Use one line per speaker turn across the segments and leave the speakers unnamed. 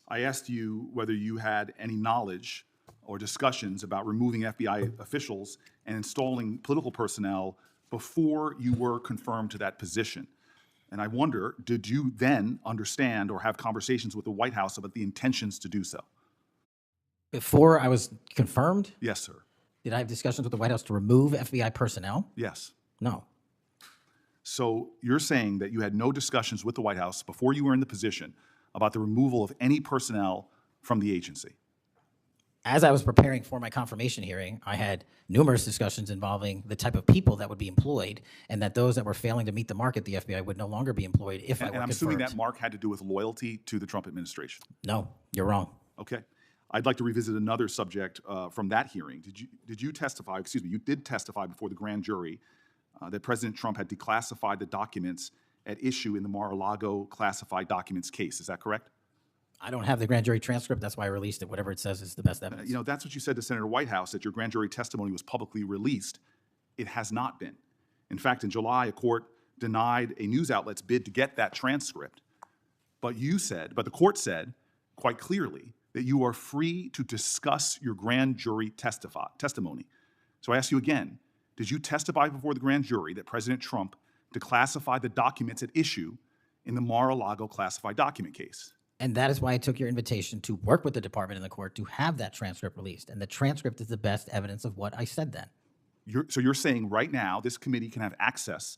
I asked you whether you had any knowledge or discussions about removing FBI officials and installing political personnel before you were confirmed to that position. And I wonder, did you then understand or have conversations with the White House about the intentions to do so?
Before I was confirmed?
Yes, sir.
Did I have discussions with the White House to remove FBI personnel?
Yes.
No.
So you're saying that you had no discussions with the White House before you were in the position about the removal of any personnel from the agency?
As I was preparing for my confirmation hearing, I had numerous discussions involving the type of people that would be employed, and that those that were failing to meet the mark at the FBI would no longer be employed if I were confirmed.
And I'm assuming that mark had to do with loyalty to the Trump administration.
No, you're wrong.
Okay. I'd like to revisit another subject from that hearing. Did you testify, excuse me, you did testify before the grand jury that President Trump had declassified the documents at issue in the Mar-a-Lago classified documents case. Is that correct?
I don't have the grand jury transcript. That's why I released it. Whatever it says is the best evidence.
You know, that's what you said to Senator Whitehouse, that your grand jury testimony was publicly released. It has not been. In fact, in July, a court denied a news outlet's bid to get that transcript. But the court said quite clearly that you are free to discuss your grand jury testimony. So I ask you again, did you testify before the grand jury that President Trump declassified the documents at issue in the Mar-a-Lago classified document case?
And that is why I took your invitation to work with the department and the court to have that transcript released. And the transcript is the best evidence of what I said then.
So you're saying right now this committee can have access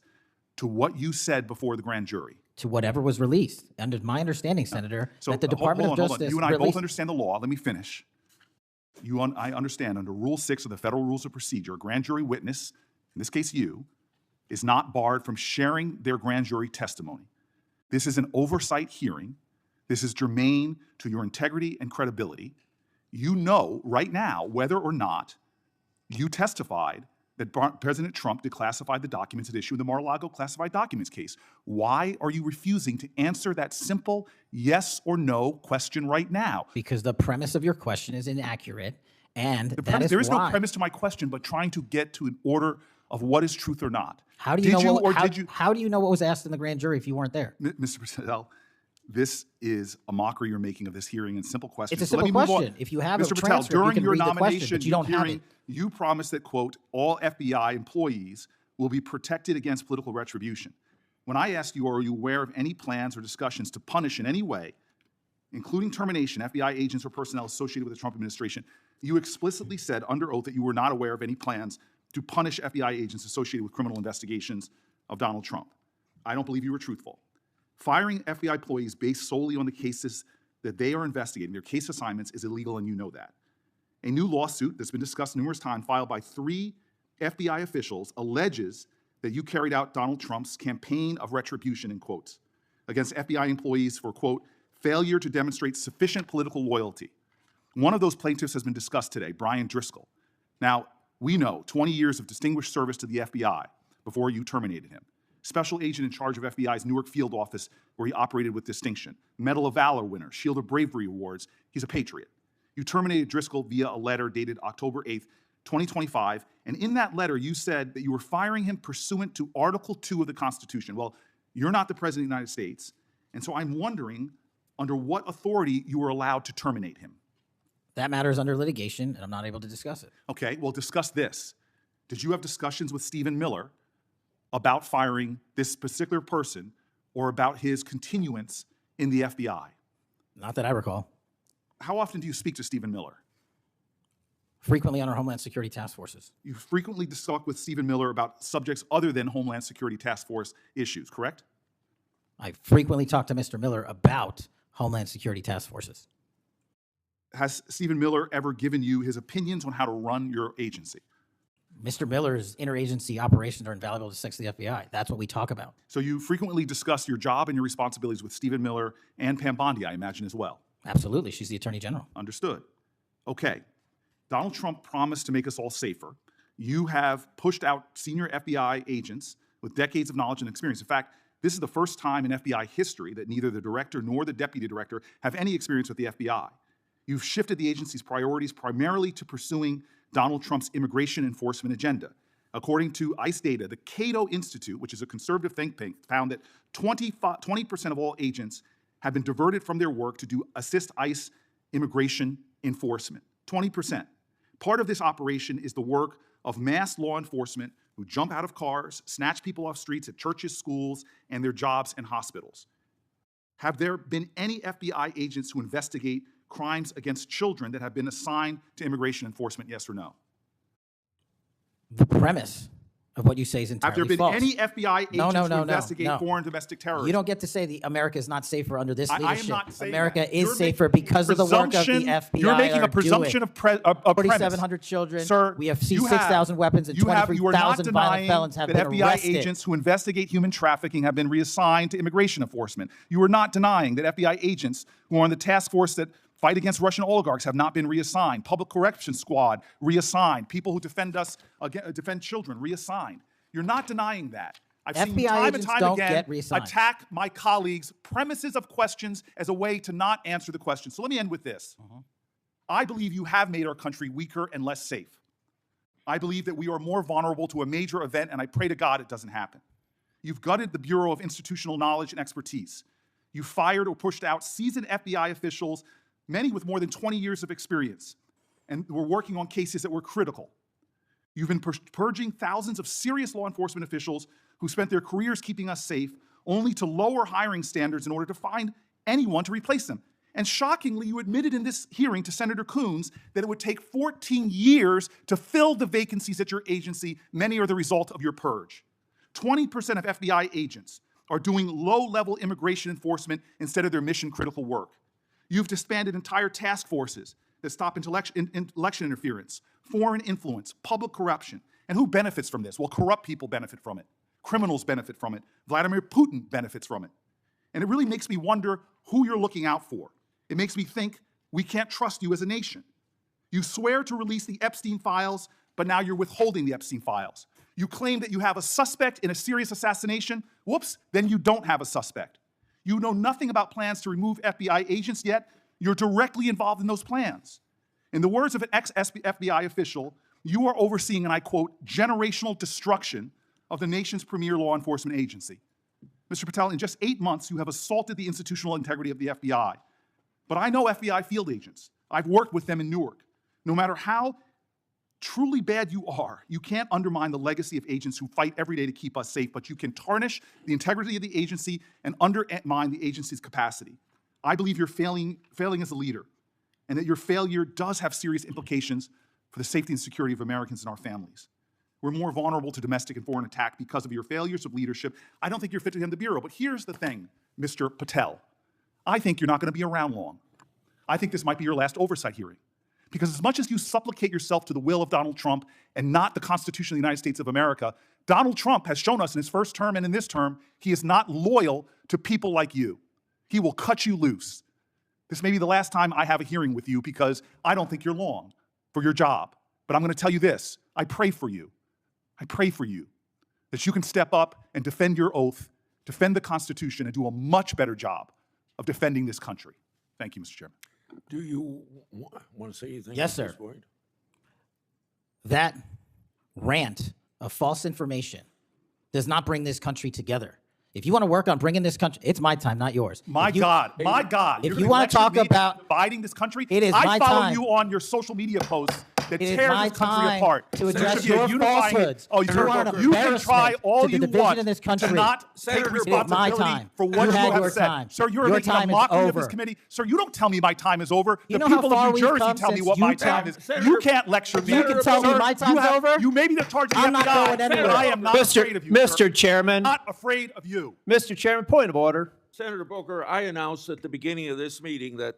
to what you said before the grand jury?
To whatever was released. Under my understanding, Senator, that the Department of Justice...
You and I both understand the law. Let me finish. I understand under Rule 6 of the Federal Rules of Procedure, a grand jury witness, in this case you, is not barred from sharing their grand jury testimony. This is an oversight hearing. This is germane to your integrity and credibility. You know right now whether or not you testified that President Trump declassified the documents at issue in the Mar-a-Lago classified documents case. Why are you refusing to answer that simple yes or no question right now?
Because the premise of your question is inaccurate, and
there is no premise to my question, but trying to get to an order of what is truth or not.
How do you how do you know what was asked in the grand jury if you weren't there?
Mr. Patel, this is a mockery you're making of this hearing and simple questions.
It's a simple question. If you have
Mr.
a transcript,
Patel, during
you can
your
read the question,
nomination
but you don't have it.
You promised that, quote, all FBI employees will be protected against political retribution. When I asked you, are you aware of any plans or discussions to punish in any way, including termination, FBI agents or personnel associated with the Trump administration, you explicitly said under oath that you were not aware of any plans to punish FBI agents associated with criminal investigations of Donald Trump. I don't believe you were truthful. Firing FBI employees based solely on the cases that they are investigating, their case assignments, is illegal, and you know that. A new lawsuit that's been discussed numerous times, filed by 3 FBI officials, alleges that you carried out Donald Trump's campaign of retribution, in quotes, against FBI employees for, quote, failure to demonstrate sufficient political loyalty. One of those plaintiffs has been discussed today, Brian Driscoll. Now, we know 20 years of distinguished service to the FBI before you terminated him. Special agent in charge of FBI's Newark field office, where he operated with distinction. Medal of Valor winner, Shield of Bravery awards. He's a patriot. You terminated Driscoll via a letter dated October 8th, 2025, and in that letter you said that you were firing him pursuant to Article 2 of the Constitution. Well, you're not the President of the United States, and so I'm wondering under what authority you were allowed to terminate him.
That matter is under litigation, and I'm not able to discuss it.
Okay, well, discuss this. Did you have discussions with Stephen Miller about firing this particular person or about his continuance in the FBI?
Not that I recall.
How often do you speak to Stephen Miller?
Frequently on our Homeland Security task forces.
You frequently talk with Stephen Miller about subjects other than Homeland Security task force issues, correct?
I frequently talk to Mr. Miller about Homeland Security task forces.
Has Stephen Miller ever given you his opinions on how to run your agency?
Mr. Miller's interagency operations are invaluable to the success of the FBI. That's what we talk about.
So you frequently discuss your job and your responsibilities with Stephen Miller and Pam Bondi, I imagine, as well.
Absolutely. She's the Attorney General.
Understood. Okay. Donald Trump promised to make us all safer. You have pushed out senior FBI agents with decades of knowledge and experience. In fact, this is the first time in FBI history that neither the director nor the deputy director have any experience with the FBI. You've shifted the agency's priorities primarily to pursuing Donald Trump's immigration enforcement agenda. According to ICE data, the Cato Institute, which is a conservative think tank, found that 20% of all agents have been diverted from their work to assist ICE immigration enforcement. 20%. Part of this operation is the work of mass law enforcement who jump out of cars, snatch people off streets at churches, schools, and their jobs and hospitals. Have there been any FBI agents who investigate crimes against children that have been assigned to immigration enforcement, yes or no?
The premise of what you say is entirely
Have there been
false.
any FBI agents who investigate foreign domestic terrorism?
You don't get to say America is not safer under this leadership.
I am not saying
America
that.
is safer because of the work of the FBI.
You're making a presumption of premise.
4,700 children.
Sir,
we have 6,000 weapons and 23,000 violent felons have been
FBI
arrested.
agents who investigate human trafficking have been reassigned to immigration enforcement. You are not denying that FBI agents who are on the task force that fight against Russian oligarchs have not been reassigned. Public Corrections Squad, reassigned. People who defend children, reassigned. You're not denying that. I've seen
FBI
time and
agents
time
don't
again
get reassigned.
attack my colleagues' premises of questions as a way to not answer the question. So let me end with this. I believe you have made our country weaker and less safe. I believe that we are more vulnerable to a major event, and I pray to God it doesn't happen. You've gutted the Bureau of Institutional Knowledge and Expertise. You fired or pushed out seasoned FBI officials, many with more than 20 years of experience, and were working on cases that were critical. You've been purging thousands of serious law enforcement officials who spent their careers keeping us safe, only to lower hiring standards in order to find anyone to replace them. And shockingly, you admitted in this hearing to Senator Coons that it would take 14 years to fill the vacancies at your agency. Many are the result of your purge. 20% of FBI agents are doing low-level immigration enforcement instead of their mission-critical work. You've disbanded entire task forces that stop election interference, foreign influence, public corruption. And who benefits from this? Well, corrupt people benefit from it. Criminals benefit from it. Vladimir Putin benefits from it. And it really makes me wonder who you're looking out for. It makes me think we can't trust you as a nation. You swear to release the Epstein files, but now you're withholding the Epstein files. You claim that you have a suspect in a serious assassination. Whoops, then you don't have a suspect. You know nothing about plans to remove FBI agents, yet you're directly involved in those plans. In the words of an ex-FBI official, you are overseeing, and I quote, generational destruction of the nation's premier law enforcement agency. Mr. Patel, in just 8 months, you have assaulted the institutional integrity of the FBI. But I know FBI field agents. I've worked with them in Newark. No matter how truly bad you are, you can't undermine the legacy of agents who fight every day to keep us safe, but you can tarnish the integrity of the agency and undermine the agency's capacity. I believe you're failing as a leader, and that your failure does have serious implications for the safety and security of Americans and our families. We're more vulnerable to domestic and foreign attack because of your failures of leadership. I don't think you're fit to hand the Bureau, but here's the thing, Mr. Patel. I think you're not going to be around long. I think this might be your last oversight hearing. Because as much as you supplicate yourself to the will of Donald Trump and not the Constitution of the United States of America, Donald Trump has shown us in his first term and in this term, he is not loyal to people like you. He will cut you loose. This may be the last time I have a hearing with you because I don't think you're long for your job. But I'm going to tell you this, I pray for you. I pray for you that you can step up and defend your oath, defend the Constitution, and do a much better job of defending this country. Thank you, Mr. Chairman.
Do you want to say anything?
Yes,
at this
sir.
point?
That rant of false information does not bring this country together. If you want to work on bringing this country, it's my time, not yours.
My God.
If
You're
you
gonna
want to
lecture
talk
me
about
dividing this country,
it is
I
my
follow
time.
you on your social media posts that
It is
tear
my
this country
time
apart.
to
There
address
should be a
your
unifying-
falsehoods.
Oh,
You
Senator
are an
Booker, you can try
embarrassment
all
to the
you
division
want
in this
to
country.
not take
Senator,
responsibility
it is my time.
for what
You
you
had
have
your
said.
time.
Sir, you're
Your
making a
time is
mockery of
over.
this committee. Sir, you don't tell me my time is over.
You
The
know how
people
far
of New
we've
Jersey
come
tell me
since
what my
you
time
tell-
is.
Senator,
You can't lecture me.
You can tell me
Sir,
my time's over?
You may be the charge of the
I'm not
FBI,
going
but
anywhere.
I am not afraid of you, sir.
Mr. Chairman,
Not afraid of you.
Mr. Chairman, point of order.
Senator Booker, I announced at the beginning of this meeting that this